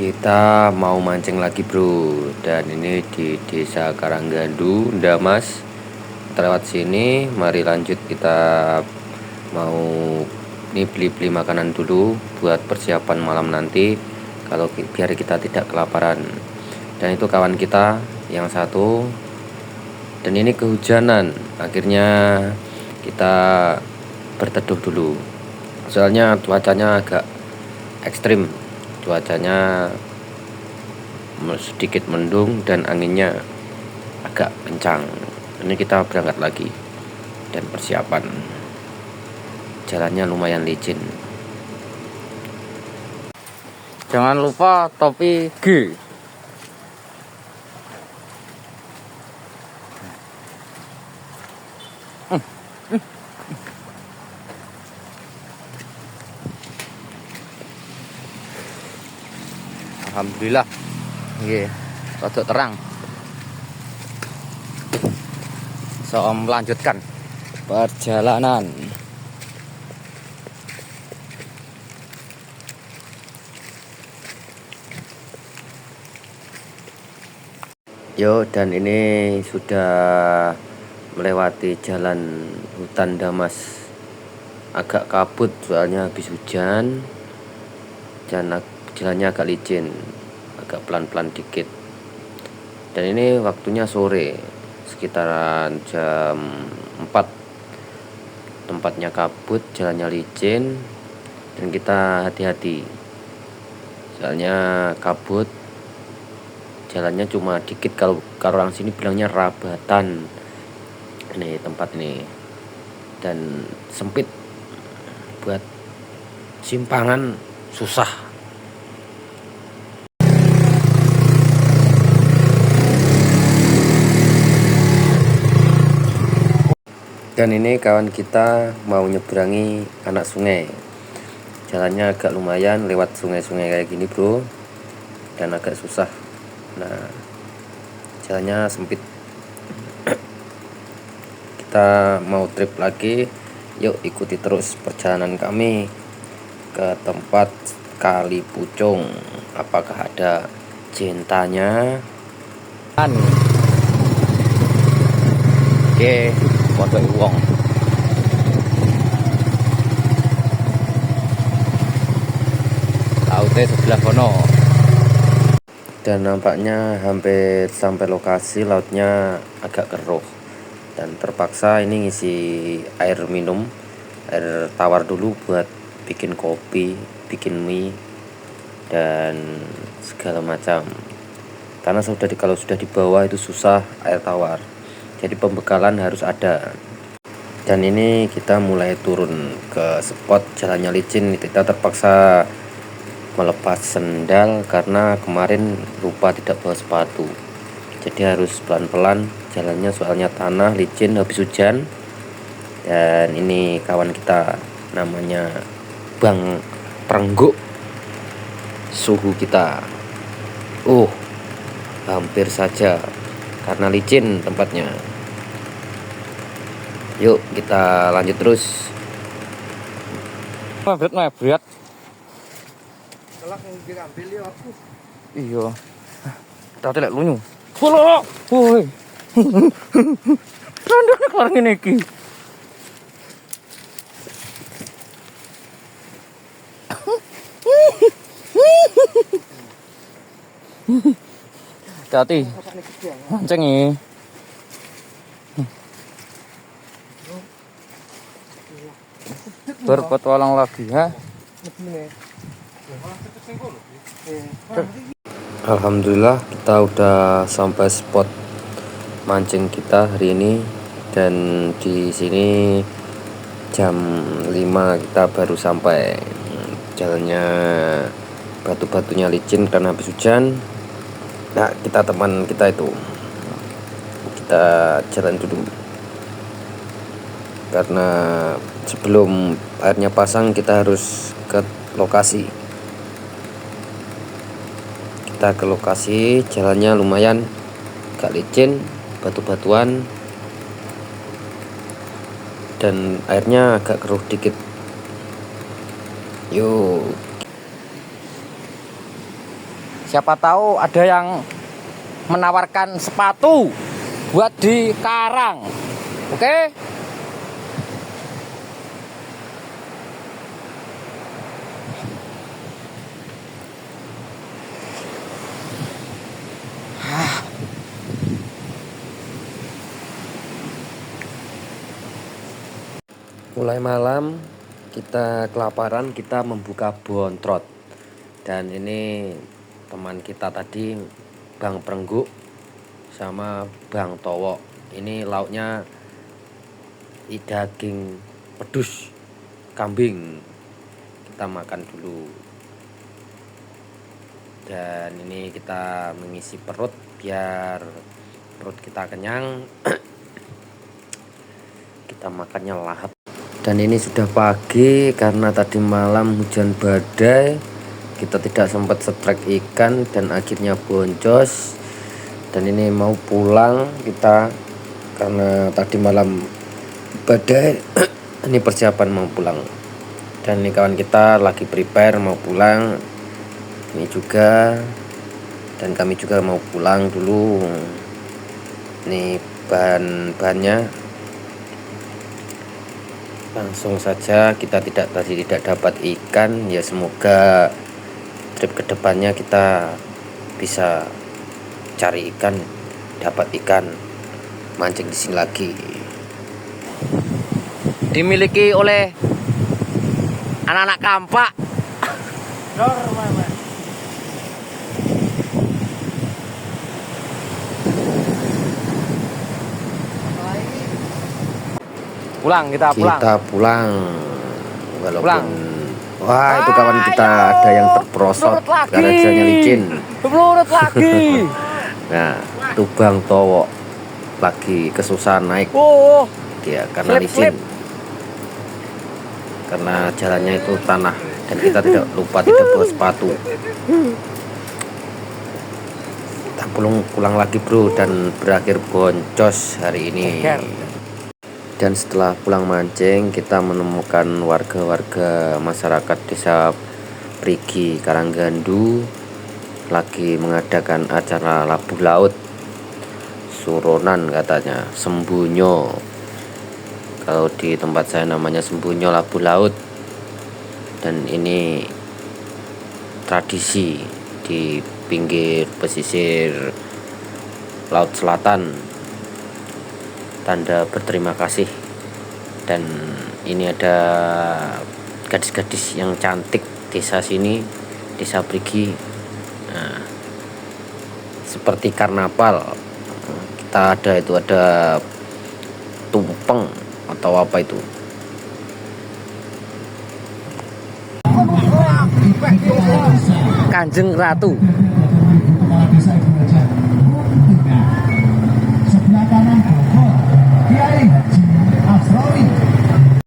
Kita mau mancing lagi bro, dan ini di desa Karanggandu, Ndamas. Kita lewat sini, mari lanjut. Kita mau ini beli-beli makanan dulu buat persiapan malam nanti, kalau biar kita tidak kelaparan. Dan itu kawan kita yang satu, dan ini kehujanan, akhirnya kita berteduh dulu. Soalnya cuacanya agak ekstrim, cuacanya sedikit mendung dan anginnya agak kencang. Ini kita berangkat lagi, dan persiapan jalannya lumayan licin. Jangan lupa topi G. Alhamdulillah, nggih, rada terang. So, melanjutkan perjalanan. Yo, dan ini sudah melewati jalan hutan Ndamas. Agak kabut soalnya habis hujan, dan jalannya agak licin, agak pelan-pelan dikit. Dan ini waktunya sore, sekitaran jam 4. Tempatnya kabut, jalannya licin, dan kita hati-hati soalnya kabut, jalannya cuma dikit. Kalau orang sini bilangnya rabatan ini tempat ini, dan sempit, buat simpangan susah. Dan ini kawan kita mau nyeberangi anak sungai. Jalannya agak lumayan, lewat sungai-sungai kayak gini bro, dan agak susah. Nah, jalannya sempit. Kita mau trip lagi. Yuk ikuti terus perjalanan kami ke tempat Kali Pucung. Apakah ada cintanya? Oke, foto wong. Lautnya sebelah kono. Dan nampaknya hampir sampai lokasi, lautnya agak keruh, dan terpaksa ini ngisi air minum, air tawar dulu buat bikin kopi, bikin mie, dan segala macam. Karena kalau sudah di bawah itu susah air tawar, jadi pembekalan harus ada. Dan ini kita mulai turun ke spot, jalannya licin. Kita terpaksa melepas sendal karena kemarin lupa tidak bawa sepatu, jadi harus pelan-pelan jalannya soalnya tanah licin habis hujan. Dan ini kawan kita namanya Bang Prengguk. Suhu kita hampir saja karena licin tempatnya. Yuk kita lanjut terus. Mabret. Kelak yang diambil ya aku. Iya. Tadi lek lunyu. Polo. Woi. Kandane kelar ngene iki. Hati. Mancing iki. Berpetualang lagi, ha? Alhamdulillah kita udah sampai spot mancing kita hari ini, dan di sini jam 5 kita baru sampai. Jalannya batu-batunya licin karena habis hujan. Nah, teman kita itu, kita jalan dulu karena sebelum airnya pasang kita harus ke lokasi. Kita ke lokasi, jalannya lumayan agak licin, batu-batuan, dan airnya agak keruh dikit. Yuk. Siapa tahu ada yang menawarkan sepatu buat di karang. Oke? Mulai malam kita kelaparan, kita membuka bontrot. Dan ini teman kita tadi, Bang Prengguk sama Bang Towo. Ini lauknya daging pedus kambing. Kita makan dulu. Dan ini kita mengisi perut biar perut kita kenyang. Kita makannya lahap. Dan ini sudah pagi karena tadi malam hujan badai, kita tidak sempat setrek ikan dan akhirnya boncos. Dan ini mau pulang kita karena tadi malam badai. Ini persiapan mau pulang. Dan ini kawan kita lagi prepare mau pulang. Ini juga, dan kami juga mau pulang dulu. Ini bahan-bahannya. Langsung saja, kita tidak dapat ikan, ya semoga trip kedepannya kita bisa cari ikan, dapat ikan, mancing di sini lagi. Dimiliki oleh anak-anak kampak. Kita pulang walaupun pulang. Wah, itu kawan kita ada yang terperosot karena jalannya licin. Pelurut lagi. Nah, itu Bang Towo lagi kesusahan naik. Oh, Ya, karena licin. Karena jalannya itu tanah dan kita tidak bawa sepatu. Kita pulang lagi bro, dan berakhir boncos hari ini. Dan setelah pulang mancing, kita menemukan warga-warga masyarakat desa Prigi Karanggandu lagi mengadakan acara labuh laut suronan, katanya sembunyo. Kalau di tempat saya namanya sembunyo labuh laut. Dan ini tradisi di pinggir pesisir Laut Selatan, tanda berterima kasih. Dan ini ada gadis-gadis yang cantik desa sini, desa Prigi. Nah, seperti karnaval kita ada tumpeng atau apa itu. Kanjeng Ratu.